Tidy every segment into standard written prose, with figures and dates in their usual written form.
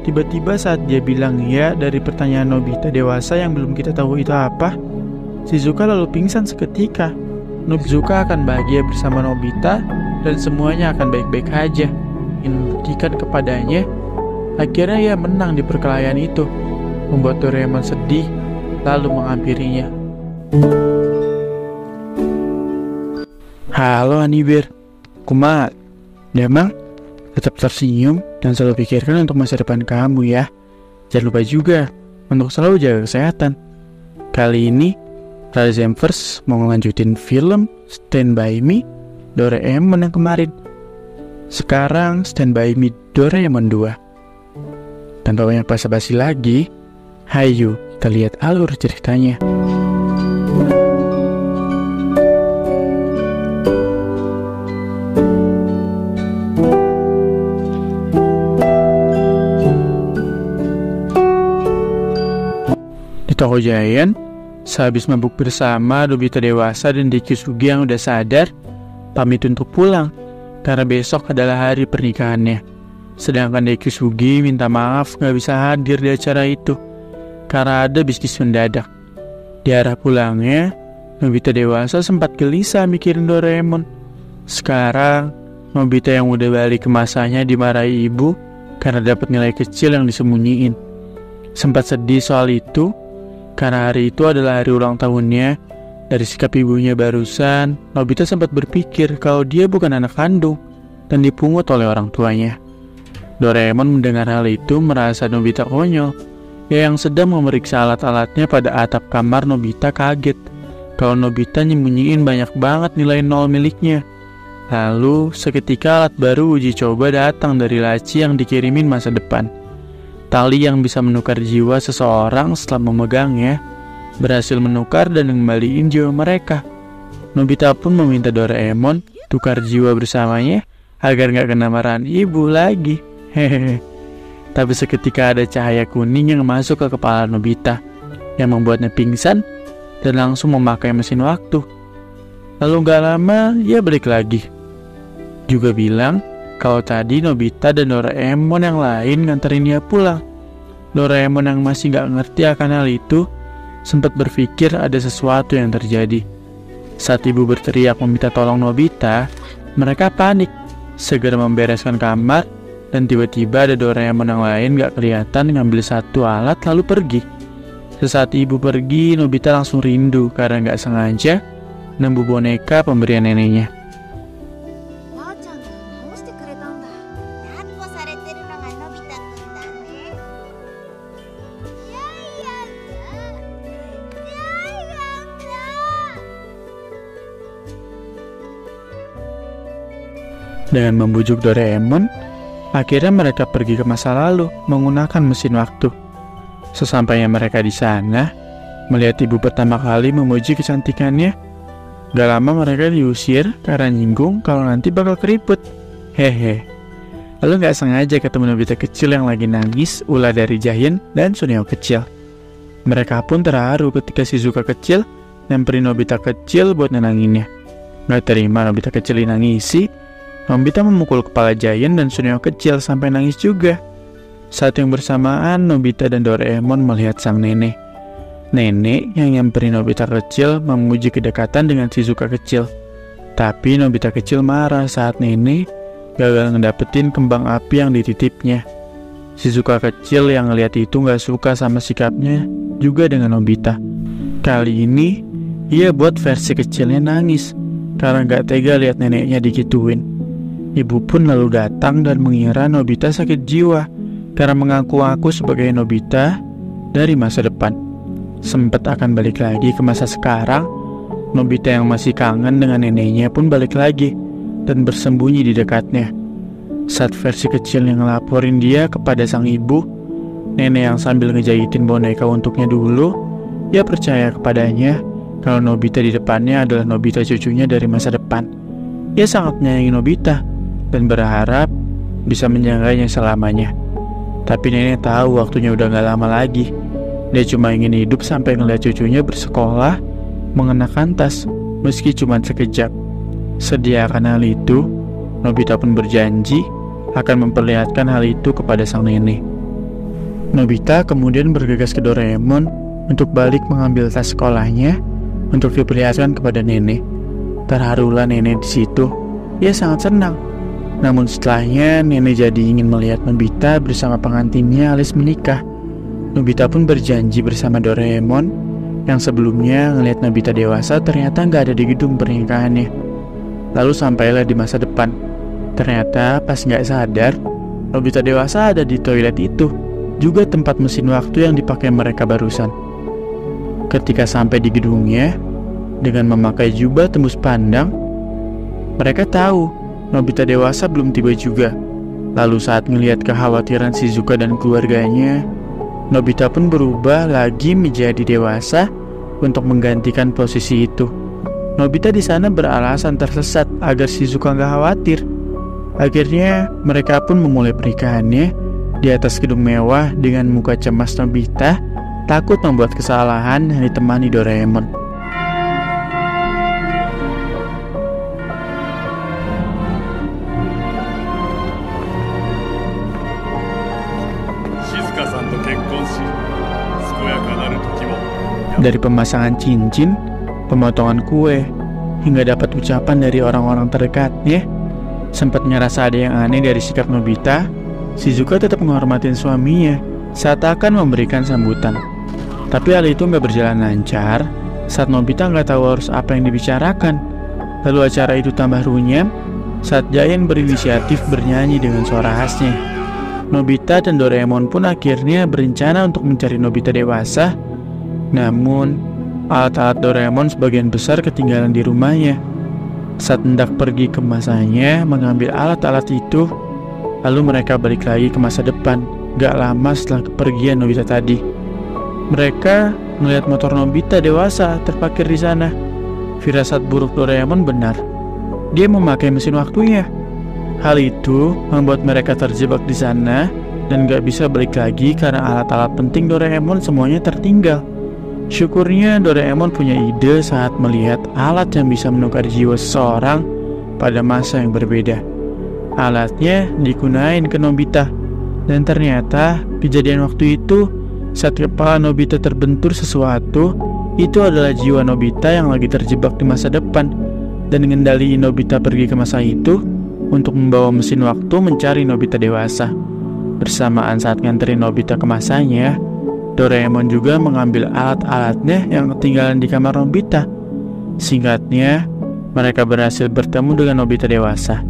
Tiba-tiba saat dia bilang ya dari pertanyaan Nobita dewasa yang belum kita tahu itu apa, Shizuka lalu pingsan seketika. Nobzuka akan bahagia bersama Nobita dan semuanya akan baik-baik aja. Ingin membuktikan kepadanya, akhirnya ia menang di perkelahian itu, membuat Doraemon sedih lalu menghampirinya. Halo Anibir, kumaha? Damang, tetap tersenyum dan selalu pikirkan untuk masa depan kamu ya. Jangan lupa juga untuk selalu jaga kesehatan. Kali ini Razemverse mau ngelanjutin film Stand By Me Doraemon yang kemarin. Sekarang Stand By Me Doraemon 2. Tanpa banyak basa-basi lagi, hayu kita lihat alur ceritanya. Di toko Giant, sehabis mabuk bersama Nobita dewasa dan Dekisugi yang udah sadar, pamit untuk pulang karena besok adalah hari pernikahannya. Sedangkan Dekisugi minta maaf gak bisa hadir di acara itu karena ada bisnis mendadak. Di arah pulangnya, Nobita dewasa sempat gelisah mikirin Doraemon. Sekarang, Nobita yang udah balik ke masanya dimarahi ibu karena dapat nilai kecil yang disembunyiin. Sempat sedih soal itu karena hari itu adalah hari ulang tahunnya. Dari sikap ibunya barusan, Nobita sempat berpikir kalau dia bukan anak kandung dan dipungut oleh orang tuanya. Doraemon mendengar hal itu merasa Nobita konyol. Ia yang sedang memeriksa alat-alatnya pada atap kamar Nobita kaget kalau Nobita nyembunyiin banyak banget nilai nol miliknya. Lalu seketika alat baru uji coba datang dari laci yang dikirimin masa depan. Tali yang bisa menukar jiwa seseorang setelah memegangnya berhasil menukar dan mengembalikan jiwa mereka. Nobita pun meminta Doraemon tukar jiwa bersamanya agar gak kena marahan ibu lagi. Hehehe. Tapi seketika ada cahaya kuning yang masuk ke kepala Nobita yang membuatnya pingsan dan langsung memakai mesin waktu. Lalu gak lama ia balik lagi, juga bilang kalau tadi Nobita dan Doraemon yang lain nganterin dia pulang. Doraemon yang masih gak ngerti akan hal itu sempat berpikir ada sesuatu yang terjadi. Saat ibu berteriak meminta tolong Nobita, mereka panik, segera membereskan kamar, dan tiba-tiba ada Doraemon yang lain gak kelihatan ngambil satu alat lalu pergi. Sesaat ibu pergi, Nobita langsung rindu karena gak sengaja nemu boneka pemberian neneknya. Dengan membujuk Doraemon, akhirnya mereka pergi ke masa lalu menggunakan mesin waktu. Sesampainya mereka di sana, melihat ibu pertama kali memuji kecantikannya, gak lama mereka diusir karena nyinggung kalau nanti bakal keriput. Hehe. Lalu gak sengaja ketemu Nobita kecil yang lagi nangis, ulah dari Giant dan Suneo kecil. Mereka pun terharu ketika Shizuka kecil nyamperin Nobita kecil buat nenanginnya. Gak terima Nobita kecil dinangisi, Nobita memukul kepala Giant dan Suneo kecil sampai nangis juga. Saat yang bersamaan, Nobita dan Doraemon melihat sang nenek. Nenek yang nyamperin Nobita kecil memuji kedekatan dengan Shizuka kecil. Tapi Nobita kecil marah saat nenek gagal ngedapetin kembang api yang dititipnya. Shizuka kecil yang ngeliat itu gak suka sama sikapnya juga dengan Nobita. Kali ini, ia buat versi kecilnya nangis karena gak tega lihat neneknya digituin. Ibu pun lalu datang dan mengira Nobita sakit jiwa karena mengaku-ngaku sebagai Nobita dari masa depan. Sempat akan balik lagi ke masa sekarang, Nobita yang masih kangen dengan neneknya pun balik lagi dan bersembunyi di dekatnya. Saat versi kecil yang ngelaporin dia kepada sang ibu, nenek yang sambil ngejahitin boneka untuknya dulu, ia percaya kepadanya kalau Nobita di depannya adalah Nobita cucunya dari masa depan. Ia sangat menyayangi Nobita dan berharap bisa menjaganya selamanya. Tapi nenek tahu waktunya udah gak lama lagi. Dia cuma ingin hidup sampai ngeliat cucunya bersekolah mengenakan tas, meski cuma sekejap. Sedia akan hal itu, Nobita pun berjanji akan memperlihatkan hal itu kepada sang nenek. Nobita kemudian bergegas ke Doraemon untuk balik mengambil tas sekolahnya untuk diperlihatkan kepada nenek. Terharulah nenek di situ. Ia sangat senang. Namun setelahnya nenek jadi ingin melihat Nobita bersama pengantinnya alias menikah. Nobita pun berjanji bersama Doraemon yang sebelumnya ngelihat Nobita dewasa ternyata nggak ada di gedung pernikahannya. Lalu sampailah di masa depan. Ternyata pas nggak sadar, Nobita dewasa ada di toilet itu, juga tempat mesin waktu yang dipakai mereka barusan. Ketika sampai di gedungnya, dengan memakai jubah tembus pandang, mereka tahu Nobita dewasa belum tiba juga. Lalu saat melihat kekhawatiran Shizuka dan keluarganya, Nobita pun berubah lagi menjadi dewasa untuk menggantikan posisi itu. Nobita di sana beralasan tersesat agar Shizuka nggak khawatir. Akhirnya mereka pun memulai pernikahannya di atas gedung mewah dengan muka cemas Nobita takut membuat kesalahan yang ditemani Doraemon. Dari pemasangan cincin, pemotongan kue, hingga dapat ucapan dari orang-orang terdekatnya, sempat ngerasa ada yang aneh dari sikap Nobita. Shizuka tetap menghormatin suaminya saat akan memberikan sambutan. Tapi hal itu nggak berjalan lancar saat Nobita nggak tahu harus apa yang dibicarakan. Lalu acara itu tambah runyam saat Giant berinisiatif bernyanyi dengan suara khasnya. Nobita dan Doraemon pun akhirnya berencana untuk mencari Nobita dewasa. Namun, alat-alat Doraemon sebagian besar ketinggalan di rumahnya. Saat hendak pergi ke masanya mengambil alat-alat itu, lalu mereka balik lagi ke masa depan, gak lama setelah kepergian Nobita tadi. Mereka melihat motor Nobita dewasa terparkir di sana. Firasat buruk Doraemon benar. Dia memakai mesin waktunya. Hal itu membuat mereka terjebak di sana dan gak bisa balik lagi karena alat-alat penting Doraemon semuanya tertinggal. Syukurnya Doraemon punya ide saat melihat alat yang bisa menukar jiwa seseorang pada masa yang berbeda. Alatnya digunain ke Nobita, dan ternyata kejadian waktu itu saat kepala Nobita terbentur sesuatu, itu adalah jiwa Nobita yang lagi terjebak di masa depan, dan ngendaliin Nobita pergi ke masa itu untuk membawa mesin waktu mencari Nobita dewasa. Bersamaan saat nganterin Nobita ke masanya, Doraemon juga mengambil alat-alatnya yang ketinggalan di kamar Nobita. Singkatnya, mereka berhasil bertemu dengan Nobita dewasa.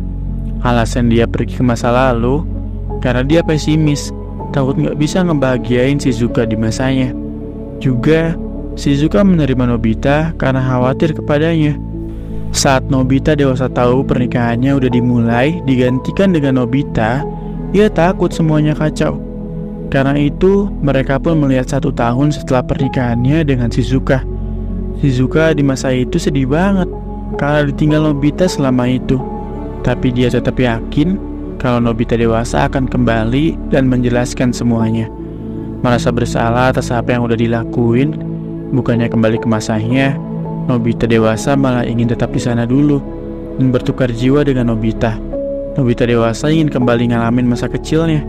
Alasan dia pergi ke masa lalu karena dia pesimis, takut gak bisa ngebahagiain Shizuka di masanya. Juga, Shizuka menerima Nobita karena khawatir kepadanya. Saat Nobita dewasa tahu pernikahannya udah dimulai digantikan dengan Nobita, ia takut semuanya kacau. Karena itu, mereka pun melihat 1 tahun setelah pernikahannya dengan Shizuka. Shizuka di masa itu sedih banget karena ditinggal Nobita selama itu. Tapi dia tetap yakin kalau Nobita dewasa akan kembali dan menjelaskan semuanya. Merasa bersalah atas apa yang udah dilakuin, bukannya kembali ke masanya, Nobita dewasa malah ingin tetap di sana dulu dan bertukar jiwa dengan Nobita. Nobita dewasa ingin kembali ngalamin masa kecilnya.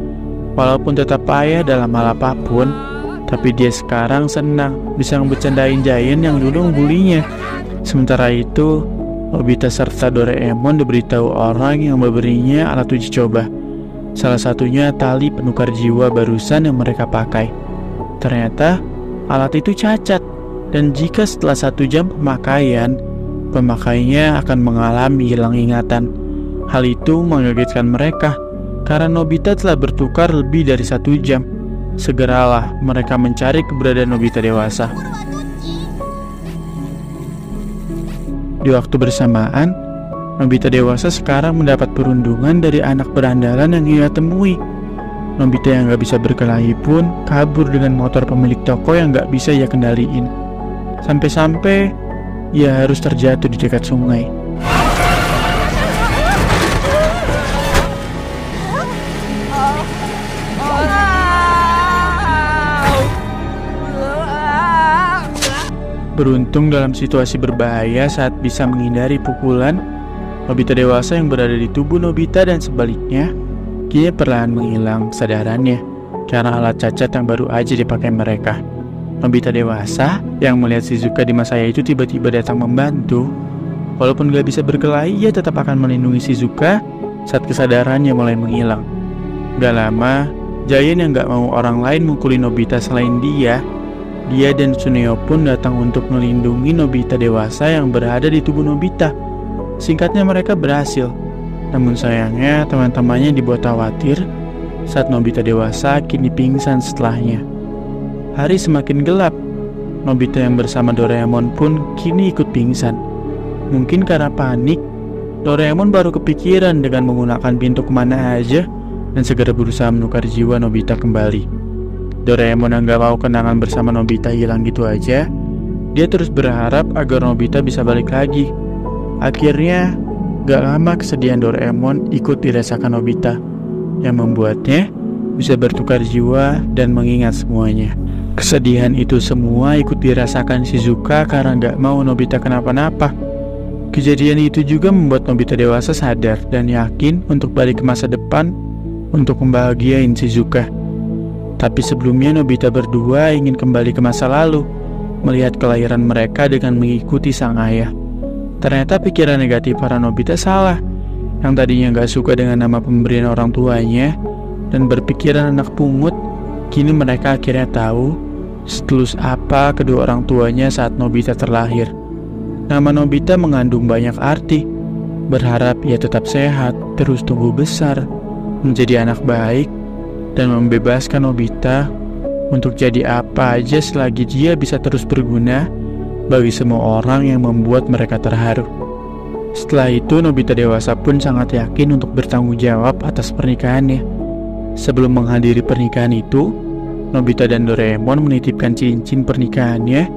Walaupun tetap payah dalam hal apapun, tapi dia sekarang senang bisa ngebecandain Giant yang dulu ngebulinya. Sementara itu, Nobita serta Doraemon diberitahu orang yang memberinya alat uji coba. Salah satunya tali penukar jiwa barusan yang mereka pakai. Ternyata alat itu cacat, dan jika setelah 1 jam pemakainya akan mengalami hilang ingatan. Hal itu mengagetkan mereka karena Nobita telah bertukar lebih dari 1 jam. Segeralah mereka mencari keberadaan Nobita dewasa. Di waktu bersamaan, Nobita dewasa sekarang mendapat perundungan dari anak berandalan yang ia temui. Nobita yang gak bisa berkelahi pun kabur dengan motor pemilik toko yang gak bisa ia kendaliin. Sampai-sampai ia harus terjatuh di dekat sungai. Beruntung dalam situasi berbahaya saat bisa menghindari pukulan, Nobita dewasa yang berada di tubuh Nobita dan sebaliknya kini perlahan menghilang kesadarannya. karena alat cacat yang baru aja dipakai mereka. Nobita dewasa yang melihat Shizuka di masa itu tiba-tiba datang membantu. Walaupun gak bisa berkelahi, ia tetap akan melindungi Shizuka saat kesadarannya mulai menghilang. Gak lama, Giant yang gak mau orang lain mukuli Nobita selain dia dan Tsuneo pun datang untuk melindungi Nobita dewasa yang berada di tubuh Nobita. Singkatnya mereka berhasil. Namun sayangnya teman-temannya dibuat khawatir saat Nobita dewasa kini pingsan setelahnya. Hari semakin gelap. Nobita yang bersama Doraemon pun kini ikut pingsan. Mungkin karena panik, Doraemon baru kepikiran dengan menggunakan pintu kemana aja dan segera berusaha menukar jiwa Nobita kembali. Doraemon yang gak mau kenangan bersama Nobita hilang gitu aja. Dia terus berharap agar Nobita bisa balik lagi. Akhirnya, gak lama kesedihan Doraemon ikut dirasakan Nobita, yang membuatnya bisa bertukar jiwa dan mengingat semuanya. Kesedihan itu semua ikut dirasakan Shizuka karena gak mau Nobita kenapa-napa. Kejadian itu juga membuat Nobita dewasa sadar dan yakin untuk balik ke masa depan untuk membahagiain Shizuka. Tapi sebelumnya Nobita berdua ingin kembali ke masa lalu, melihat kelahiran mereka dengan mengikuti sang ayah. Ternyata pikiran negatif para Nobita salah. Yang tadinya gak suka dengan nama pemberian orang tuanya dan berpikiran anak pungut, kini mereka akhirnya tahu setulus apa kedua orang tuanya saat Nobita terlahir. Nama Nobita mengandung banyak arti. Berharap ia tetap sehat, terus tumbuh besar, menjadi anak baik, dan membebaskan Nobita untuk jadi apa aja selagi dia bisa terus berguna bagi semua orang yang membuat mereka terharu. Setelah itu Nobita dewasa pun sangat yakin untuk bertanggung jawab atas pernikahannya. Sebelum menghadiri pernikahan itu, Nobita dan Doraemon menitipkan cincin pernikahannya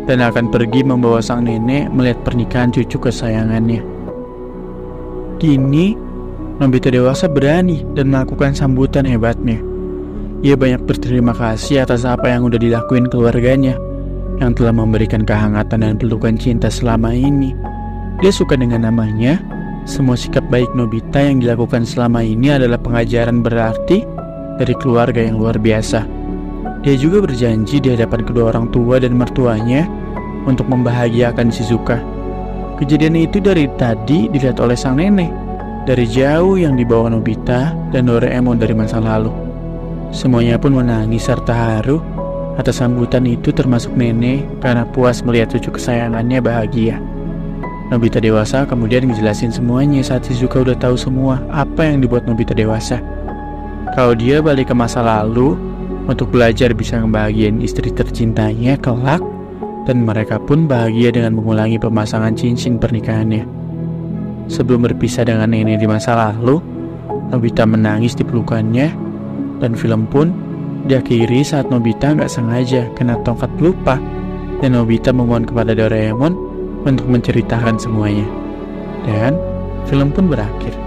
dan akan pergi membawa sang nenek melihat pernikahan cucu kesayangannya. Kini Nobita dewasa berani dan melakukan sambutan hebatnya. Ia banyak berterima kasih atas apa yang udah dilakuin keluarganya, yang telah memberikan kehangatan dan pelukan cinta selama ini. Dia suka dengan namanya. Semua sikap baik Nobita yang dilakukan selama ini adalah pengajaran berarti dari keluarga yang luar biasa. Dia juga berjanji di hadapan kedua orang tua dan mertuanya untuk membahagiakan Shizuka. Kejadian itu dari tadi dilihat oleh sang nenek dari jauh yang dibawa Nobita dan Doraemon dari masa lalu. Semuanya pun menangis serta haru atas sambutan itu, termasuk nenek karena puas melihat cucu kesayangannya bahagia. Nobita dewasa kemudian ngejelasin semuanya saat Shizuka udah tahu semua apa yang dibuat Nobita dewasa. Kalau dia balik ke masa lalu untuk belajar bisa ngebahagiain istri tercintanya kelak, dan mereka pun bahagia dengan mengulangi pemasangan cincin pernikahannya. Sebelum berpisah dengan nenek di masa lalu, Nobita menangis di pelukannya, dan film pun diakhiri saat Nobita gak sengaja kena tongkat pelupa, dan Nobita memohon kepada Doraemon untuk menceritakan semuanya. Dan film pun berakhir.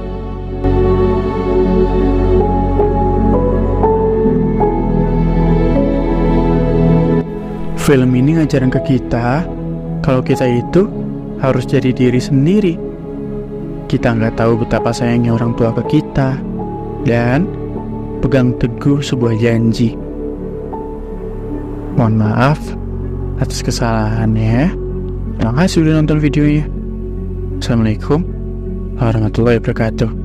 Film ini ngajarin ke kita kalau kita itu harus jadi diri sendiri. Kita nggak tahu betapa sayangnya orang tua ke kita, dan pegang teguh sebuah janji. Mohon maaf atas kesalahannya. Terima kasih sudah nonton videonya. Assalamualaikum warahmatullahi wabarakatuh.